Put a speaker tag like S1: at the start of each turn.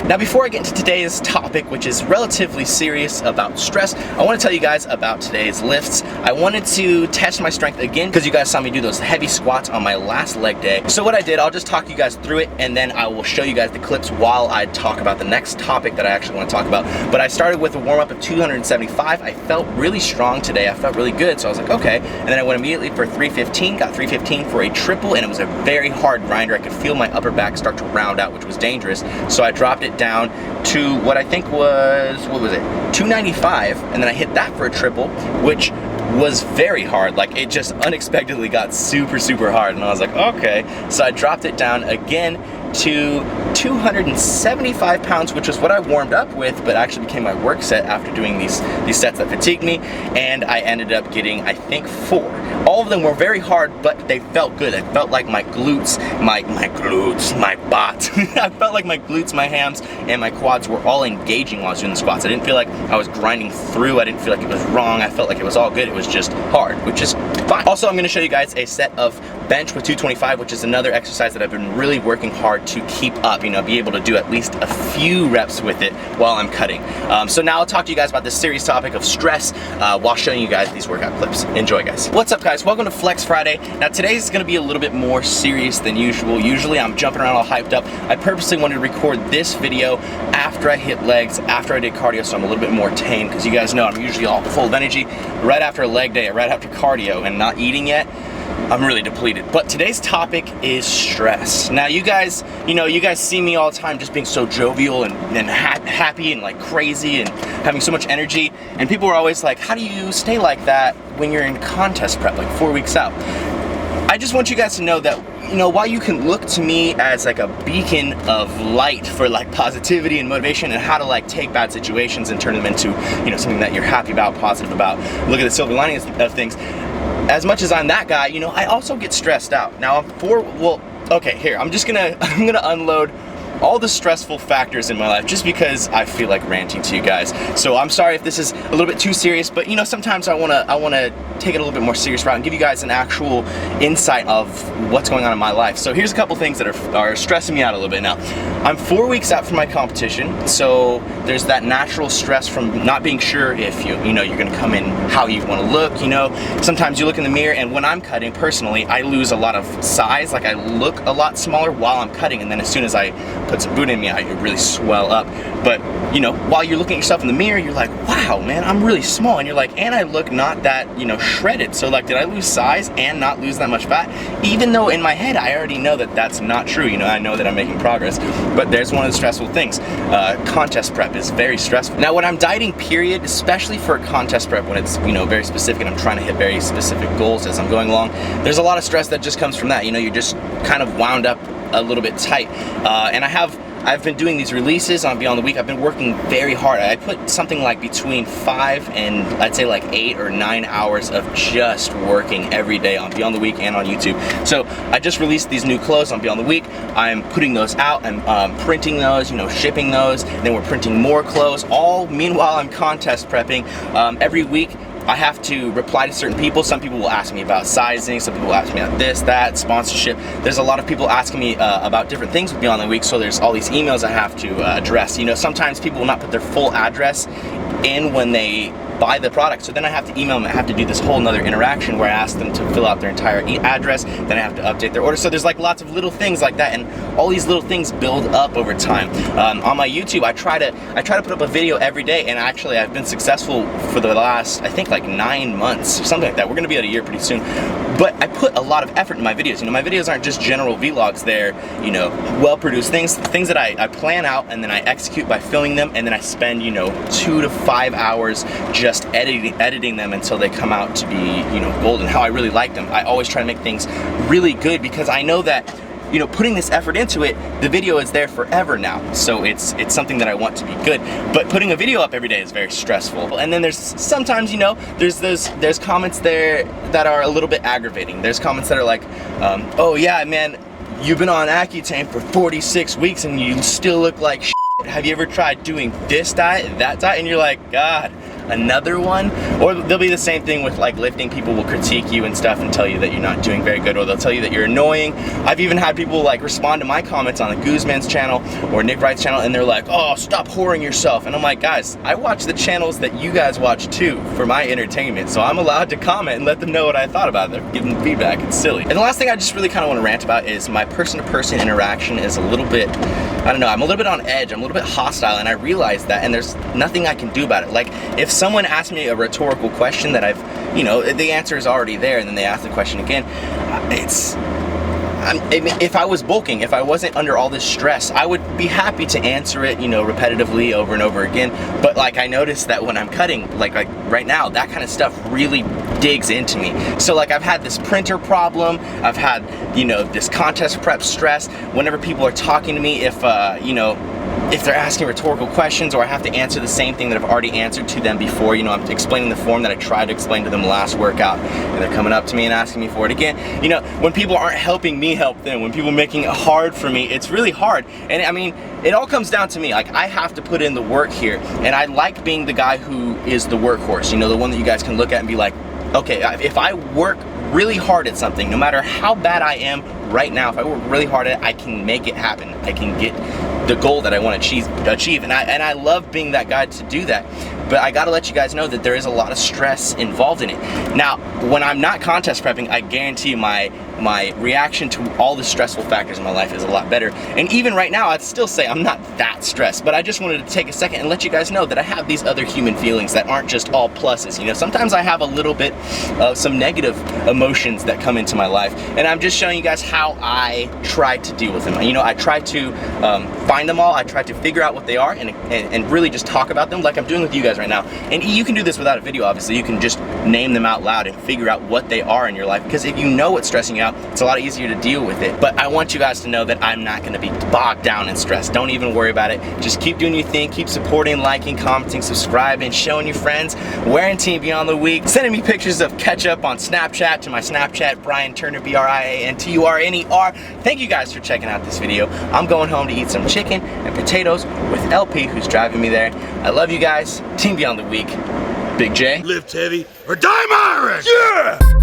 S1: Now before I get into today's topic, which is relatively serious about stress, I want to tell you guys about today's lifts. I wanted to test my strength again because you guys saw me do those heavy squats on my last leg day. So what I did, I'll just talk you guys through it and then I will show you guys the clips while I talk about the next topic that I actually want to talk about. But I started with a warm-up of 275. I felt really strong today. I felt really good, so I was like, okay. And then I went immediately for 315, got 315 for a triple, and it was a very hard grinder. I could feel my upper back start to round out, which was dangerous. So I dropped it down to what I think was, 295, and then I hit that for a triple, which was very hard. Like, it just unexpectedly got super hard, and I was like, okay. So I dropped it down again to 275 pounds, which was what I warmed up with, but actually became my work set after doing these sets that fatigued me, and I ended up getting, I think, 4. All of them were very hard, but they felt good. I felt like my glutes, my bot. I felt like my glutes, my hams, and my quads were all engaging while I was doing the squats. I didn't feel like I was grinding through. I didn't feel like it was wrong. I felt like it was all good. It was just hard, which is fine. Also, I'm gonna show you guys a set of bench with 225, which is another exercise that I've been really working hard to keep up, be able to do at least a few reps with it while I'm cutting. So now I'll talk to you guys about this serious topic of stress while showing you guys these workout clips. Enjoy, guys. What's up, guys? Welcome to Flex Friday. Now today's gonna be a little bit more serious than usual. Usually I'm jumping around all hyped up. I purposely wanted to record this video after I hit legs, after I did cardio, so I'm a little bit more tame, because you guys know I'm usually all full of energy right after a leg day, right after cardio, and not eating yet. I'm really depleted. But today's topic is stress. Now you guys see me all the time just being so jovial and happy and like crazy and having so much energy, and people are always like, how do you stay like that when you're in contest prep, like 4 weeks out? I just want you guys to know that, while you can look to me as like a beacon of light for like positivity and motivation and how to like take bad situations and turn them into, something that you're happy about, positive about, look at the silver linings of things. As much as I'm that guy, I also get stressed out. Now okay, here, I'm gonna unload all the stressful factors in my life just because I feel like ranting to you guys. So I'm sorry if this is a little bit too serious, but sometimes I wanna take it a little bit more serious route and give you guys an actual insight of what's going on in my life. So here's a couple things that are stressing me out a little bit now. I'm 4 weeks out from my competition, so there's that natural stress from not being sure if you're gonna come in how you wanna look. Sometimes you look in the mirror, and when I'm cutting, personally, I lose a lot of size. Like, I look a lot smaller while I'm cutting, and then as soon as I put some food in me, I really swell up. But while you're looking at yourself in the mirror, you're like, wow, man, I'm really small, and you're like, and I look not that shredded. So like, did I lose size and not lose that much fat? Even though in my head I already know that that's not true. I know that I'm making progress. But there's one of the stressful things. Contest prep is very stressful. Now when I'm dieting, period, especially for a contest prep, when it's very specific and I'm trying to hit very specific goals as I'm going along, there's a lot of stress that just comes from that. You're just kind of wound up a little bit tight, and I've been doing these releases on Beyond the Week. I've been working very hard. I put something like between 5 and I'd say like 8 or 9 hours of just working every day on Beyond the Week and on YouTube. So I just released these new clothes on Beyond the Week. I'm putting those out. I'm printing those, shipping those. Then we're printing more clothes. All meanwhile I'm contest prepping. Every week I have to reply to certain people. Some people will ask me about sizing, some people will ask me about this, that, sponsorship. There's a lot of people asking me about different things with Beyond the Week, so there's all these emails I have to address. Sometimes people will not put their full address in when they buy the product, so then I have to email them. I have to do this whole nother interaction where I ask them to fill out their entire address, then I have to update their order. So there's like lots of little things like that, and all these little things build up over time. On my YouTube, I try to put up a video every day, and actually I've been successful for the last, I think, like 9 months or something like that. We're gonna be at a year pretty soon. But I put a lot of effort in my videos. My videos aren't just general vlogs. They're, well-produced things that I plan out and then I execute by filming them, and then I spend, 2 to 5 hours just editing them until they come out to be, golden, how I really like them. I always try to make things really good because I know that, putting this effort into it, the video is there forever now. So it's something that I want to be good. But putting a video up every day is very stressful. And then there's sometimes, there's comments there that are a little bit aggravating. There's comments that are like, oh yeah, man, you've been on Accutane for 46 weeks and you still look like shit. Have you ever tried doing this diet and that diet? And you're like, God, another one. Or they'll be the same thing with like lifting. People will critique you and stuff and tell you that you're not doing very good, or they'll tell you that you're annoying. I've even had people like respond to my comments on the Guzman's channel or Nick Wright's channel, and they're like, oh, stop whoring yourself. And I'm like, guys, I watch the channels that you guys watch too for my entertainment, so I'm allowed to comment and let them know what I thought about it. Give them feedback. It's silly. And the last thing I just really kind of want to rant about is my person-to-person interaction is a little bit, I don't know, I'm a little bit on edge, I'm a little bit hostile, and I realize that, and there's nothing I can do about it. Like, if someone asks me a rhetorical question that I've, you know, the answer is already there, and then they ask the question again, if I was bulking, if I wasn't under all this stress, I would be happy to answer it, you know, repetitively over and over again. But like, I noticed that when I'm cutting, like right now, that kind of stuff really digs into me. So like, I've had this printer problem, I've had, you know, this contest prep stress. Whenever people are talking to me, if you know, if they're asking rhetorical questions, or I have to answer the same thing that I've already answered to them before, you know, I'm explaining the form that I tried to explain to them last workout, and they're coming up to me and asking me for it again. You know, when people aren't helping me help them, when people are making it hard for me, it's really hard. And I mean, it all comes down to me. Like, I have to put in the work here, and I like being the guy who is the workhorse, you know, the one that you guys can look at and be like, okay, if I work really hard at something, no matter how bad I am right now, if I work really hard at it, I can make it happen. I can get the goal that I want to achieve, and I love being that guy to do that. But I gotta let you guys know that there is a lot of stress involved in it. Now, when I'm not contest prepping, I guarantee you my reaction to all the stressful factors in my life is a lot better. And even right now, I'd still say I'm not that stressed, but I just wanted to take a second and let you guys know that I have these other human feelings that aren't just all pluses. You know, sometimes I have a little bit of some negative emotions that come into my life, and I'm just showing you guys how I try to deal with them. You know, I try to find them all, I try to figure out what they are, and really just talk about them like I'm doing with you guys right now. And you can do this without a video, obviously. You can just name them out loud and figure out what they are in your life, because if you know what's stressing you out, it's a lot easier to deal with it. But I want you guys to know that I'm not going to be bogged down in stress. Don't even worry about it. Just keep doing your thing, keep supporting, liking, commenting, subscribing, showing your friends, wearing Team Beyond the Week, sending me pictures of ketchup on Snapchat to my Snapchat, Brian Turner, BRIANTURNER. Thank you guys for checking out this video. I'm going home to eat some chicken and potatoes with LP, who's driving me there. I love you guys. Team Beyond the Week. Big J.
S2: Lift heavy or die Irish! Yeah!